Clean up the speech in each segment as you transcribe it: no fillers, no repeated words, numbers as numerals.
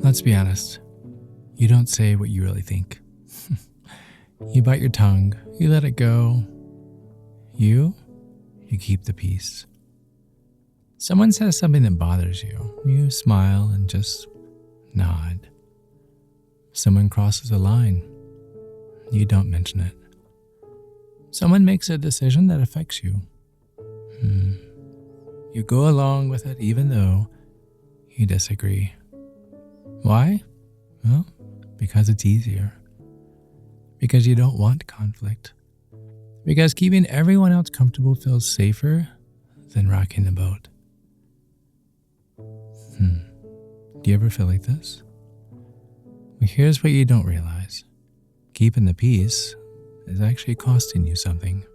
Let's be honest. You don't say what you really think. You bite your tongue. You let it go. You keep the peace. Someone says something that bothers you. You smile and just nod. Someone crosses a line. You don't mention it. Someone makes a decision that affects you. You go along with it even though you disagree. Why? Well, because it's easier. Because you don't want conflict. Because keeping everyone else comfortable feels safer than rocking the boat. Do you ever feel like this? Well, here's what you don't realize. Keeping the peace is actually costing you something.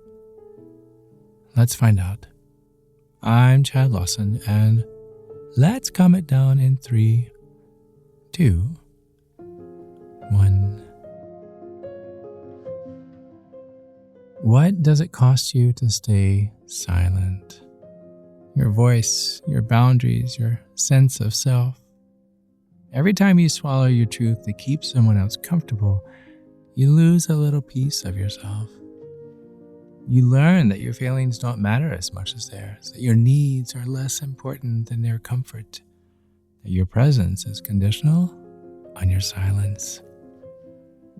Let's find out. I'm Chad Lawson, and let's calm it down in 3, 2, 1. What does it cost you to stay silent? Your voice, your boundaries, your sense of self. Every time you swallow your truth to keep someone else comfortable, you lose a little piece of yourself. You learn that your feelings don't matter as much as theirs, that your needs are less important than their comfort, that your presence is conditional on your silence.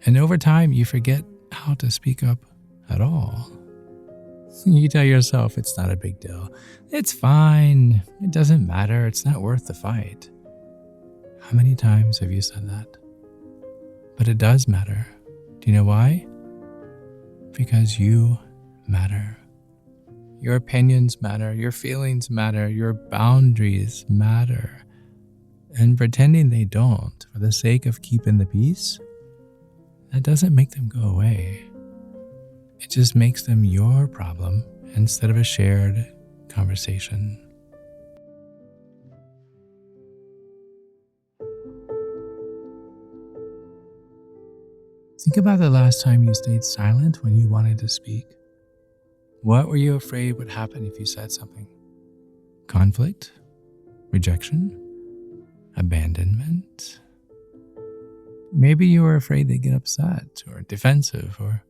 And over time, you forget how to speak up at all. You tell yourself it's not a big deal. It's fine. It doesn't matter. It's not worth the fight. How many times have you said that? But it does matter. Do you know why? Because you matter. Your opinions matter. Your feelings matter. Your boundaries matter. And pretending they don't for the sake of keeping the peace, that doesn't make them go away. It just makes them your problem instead of a shared conversation. Think about the last time you stayed silent when you wanted to speak. What were you afraid would happen if you said something? Conflict? Rejection? Abandonment? Maybe you were afraid they'd get upset or defensive, or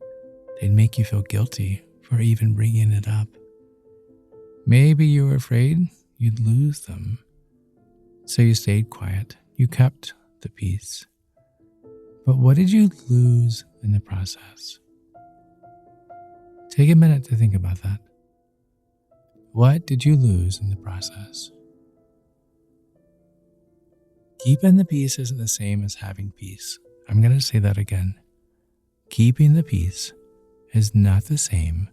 they'd make you feel guilty for even bringing it up. Maybe you were afraid you'd lose them. So you stayed quiet. You kept the peace. But what did you lose in the process? Take a minute to think about that. What did you lose in the process? Keeping the peace isn't the same as having peace. I'm going to say that again. Keeping the peace is not the same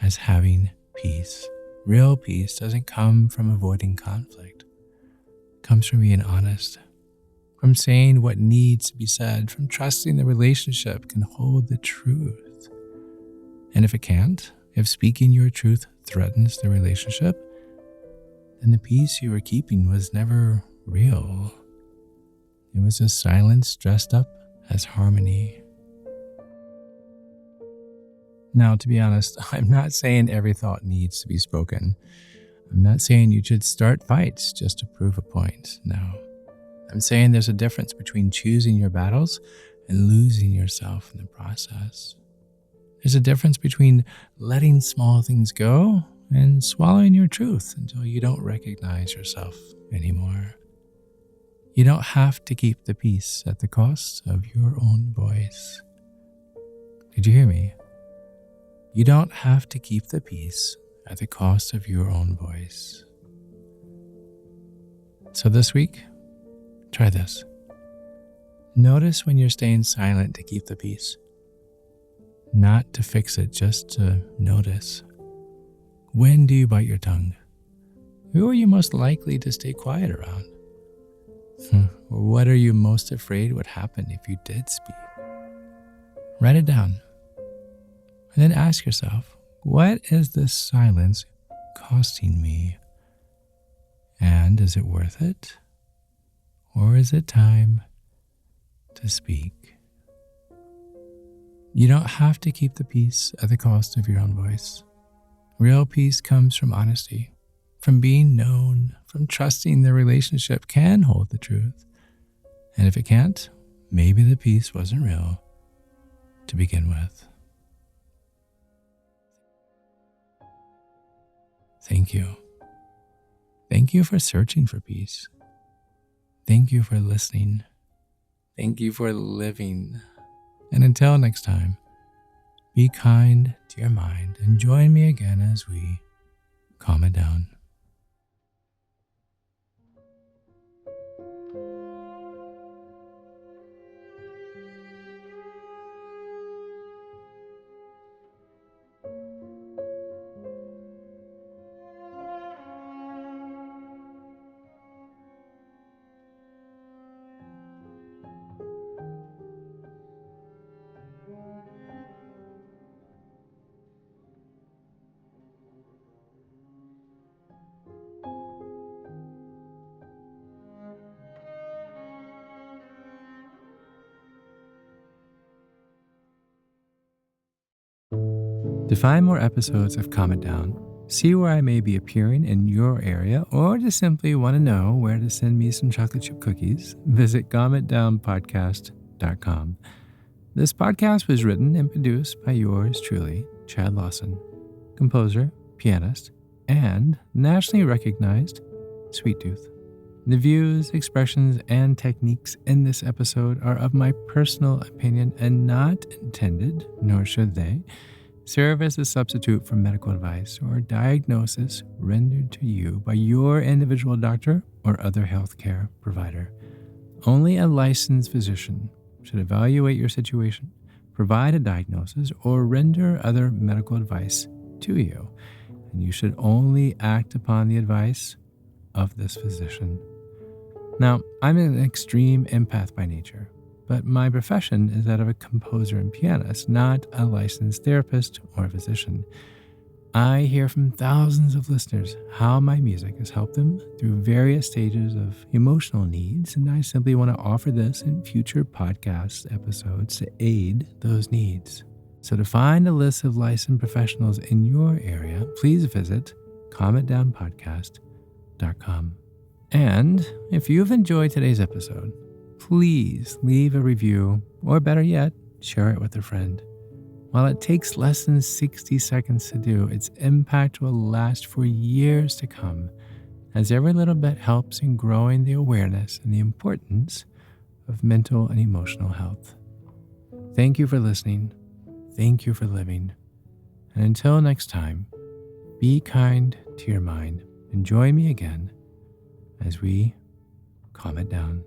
as having peace. Real peace doesn't come from avoiding conflict. It comes from being honest, from saying what needs to be said, from trusting the relationship can hold the truth. And if it can't, if speaking your truth threatens the relationship, then the peace you were keeping was never real. It was just silence dressed up as harmony. Now, to be honest, I'm not saying every thought needs to be spoken. I'm not saying you should start fights just to prove a point. No. I'm saying there's a difference between choosing your battles and losing yourself in the process. There's a difference between letting small things go and swallowing your truth until you don't recognize yourself anymore. You don't have to keep the peace at the cost of your own voice. Did you hear me? You don't have to keep the peace at the cost of your own voice. So this week, try this. Notice when you're staying silent to keep the peace. Not to fix it, just to notice. When do you bite your tongue? Who are you most likely to stay quiet around? What are you most afraid would happen if you did speak? Write it down. And then ask yourself, what is this silence costing me? And is it worth it? Or is it time to speak? You don't have to keep the peace at the cost of your own voice. Real peace comes from honesty, from being known, from trusting the relationship can hold the truth, And if it can't, maybe the peace wasn't real to begin with. Thank you. Thank you for searching for peace. Thank you for listening. Thank you for living. And until next time, be kind to your mind and join me again as we calm it down. To find more episodes of Calm It Down, see where I may be appearing in your area, or just simply want to know where to send me some chocolate chip cookies, visit calmitdownpodcast.com. This podcast was written and produced by yours truly, Chad Lawson, composer, pianist, and nationally recognized sweet tooth. The views, expressions, and techniques in this episode are of my personal opinion and not intended, nor should they, serve as a substitute for medical advice or diagnosis rendered to you by your individual doctor or other healthcare provider. Only a licensed physician should evaluate your situation, provide a diagnosis, or render other medical advice to you, and you should only act upon the advice of this physician. Now, I'm an extreme empath by nature, but my profession is that of a composer and pianist, not a licensed therapist or physician. I hear from thousands of listeners how my music has helped them through various stages of emotional needs, and I simply want to offer this in future podcast episodes to aid those needs. So to find a list of licensed professionals in your area, please visit calmitdownpodcast.com. And if you've enjoyed today's episode, please leave a review, or better yet, share it with a friend. While it takes less than 60 seconds to do, its impact will last for years to come, as every little bit helps in growing the awareness and the importance of mental and emotional health. Thank you for listening. Thank you for living. And until next time, be kind to your mind and join me again as we calm it down.